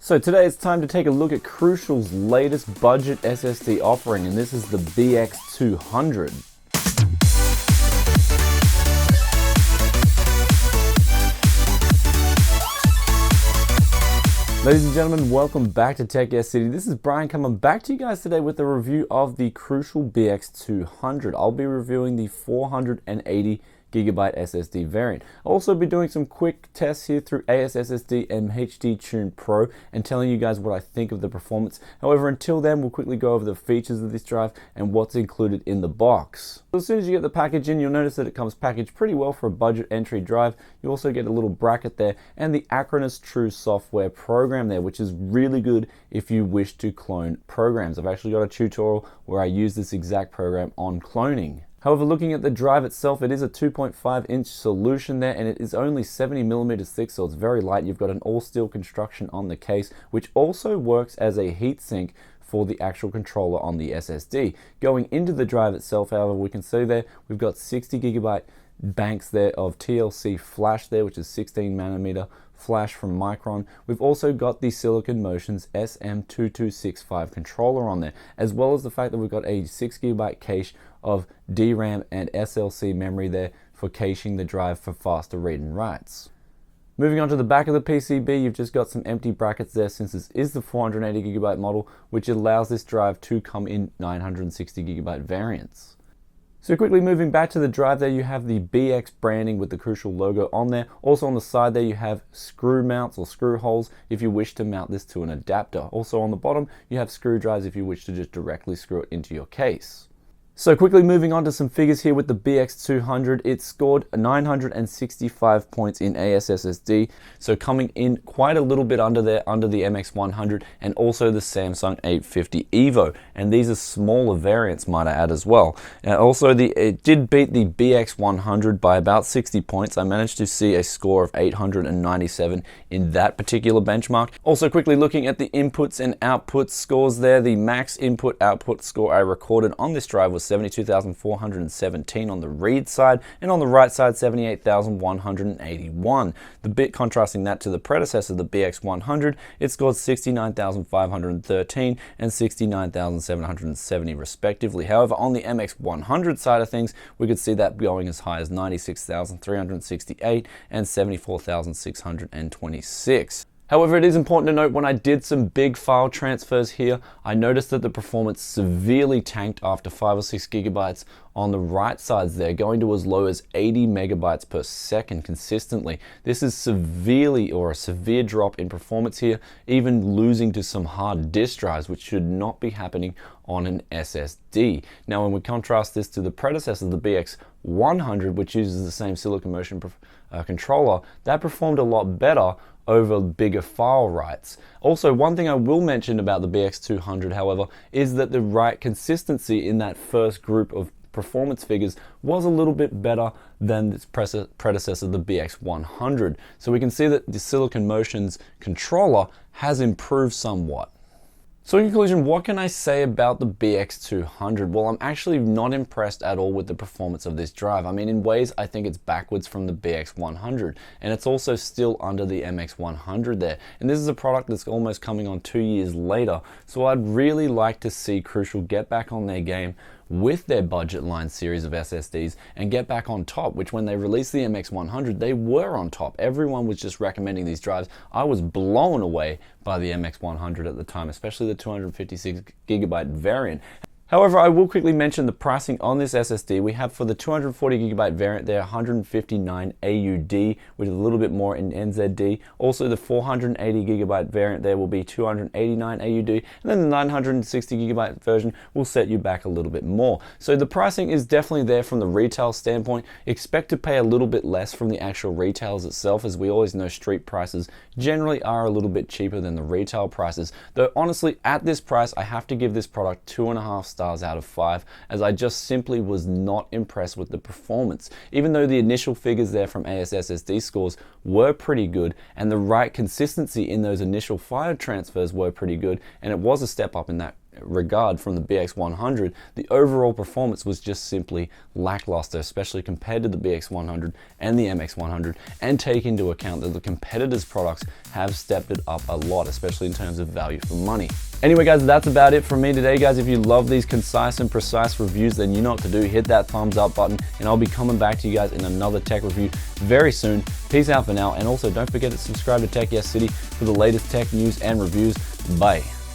So today it's time to take a look at Crucial's latest budget SSD offering, and this is the BX200. Ladies and gentlemen, welcome back to Tech City. This is Brian coming back to you guys today with a review of the Crucial BX200. I'll be reviewing the 480GB SSD variant. I'll also be doing some quick tests here through ASSSD and HD Tune Pro and telling you guys what I think of the performance. However, until then, we'll quickly go over the features of this drive and what's included in the box. So as soon as you get the package in, you'll notice that it comes packaged pretty well for a budget entry drive. You also get a little bracket there and the Acronis True software program there, which is really good if you wish to clone programs. I've actually got a tutorial where I use this exact program on cloning. However, looking at the drive itself, it is a 2.5-inch solution there, and it is only 70mm thick, so it's very light. You've got an all-steel construction on the case, which also works as a heatsink for the actual controller on the SSD. Going into the drive itself, however, we can see there, we've got 60GB banks there of TLC flash there, which is 16nm flash from Micron. We've also got the Silicon Motion's SM2265 controller on there, as well as the fact that we've got a 6GB cache of DRAM and SLC memory there for caching the drive for faster read and writes. Moving on to the back of the PCB, you've just got some empty brackets there since this is the 480GB model, which allows this drive to come in 960GB variants. So quickly moving back to the drive there, you have the BX branding with the Crucial logo on there. Also on the side there, you have screw mounts or screw holes if you wish to mount this to an adapter. Also on the bottom, you have screw drives if you wish to just directly screw it into your case. So quickly moving on to some figures here with the BX200, it scored 965 points in ASSSD, so coming in quite a little bit under there, under the MX100 and also the Samsung 850 EVO, and these are smaller variants, might I add as well. Also, it did beat the BX100 by about 60 points. I managed to see a score of 897 in that particular benchmark. Also quickly looking at the inputs and outputs scores there, the max input output score I recorded on this drive was 72,417 on the read side, and on the write side 78,181. The bit contrasting that to the predecessor, the BX100, it scored 69,513 and 69,770 respectively. However, on the MX100 side of things, we could see that going as high as 96,368 and 74,626. However, it is important to note when I did some big file transfers here, I noticed that the performance severely tanked after 5 or 6 gigabytes on the right sides there, going to as low as 80 megabytes per second consistently. This is a severe drop in performance here, even losing to some hard disk drives, which should not be happening on an SSD. Now, when we contrast this to the predecessor, the BX100, which uses the same Silicon Motion controller, that performed a lot better over bigger file writes. Also, one thing I will mention about the BX200, however, is that the write consistency in that first group of performance figures was a little bit better than its predecessor, the BX100. So we can see that the Silicon Motion's controller has improved somewhat. So in conclusion, what can I say about the BX200? Well, I'm actually not impressed at all with the performance of this drive. I mean, in ways, I think it's backwards from the BX100, and it's also still under the MX100 there. And this is a product that's almost coming on 2 years later, so I'd really like to see Crucial get back on their game with their budget line series of SSDs and get back on top, which when they released the MX100, they were on top. Everyone was just recommending these drives. I was blown away by the MX100 at the time, especially the 256GB variant. However, I will quickly mention the pricing on this SSD. We have for the 240GB variant there 159 AUD with a little bit more in NZD. Also the 480GB variant there will be 289 AUD, and then the 960GB version will set you back a little bit more. So the pricing is definitely there from the retail standpoint. Expect to pay a little bit less from the actual retails itself, as we always know street prices generally are a little bit cheaper than the retail prices. Though honestly, at this price, I have to give this product 2.5 stars out of 5, as I just simply was not impressed with the performance. Even though the initial figures there from ASSSD scores were pretty good, and the write consistency in those initial file transfers were pretty good, and it was a step up in that regard from the BX100, the overall performance was just simply lackluster, especially compared to the BX100 and the MX100, and take into account that the competitors' products have stepped it up a lot, especially in terms of value for money. Anyway guys, that's about it from me today guys. If you love these concise and precise reviews, then you know what to do. Hit that thumbs up button, and I'll be coming back to you guys in another tech review very soon. Peace out for now, and also don't forget to subscribe to Tech Yes City for the latest tech news and reviews. Bye.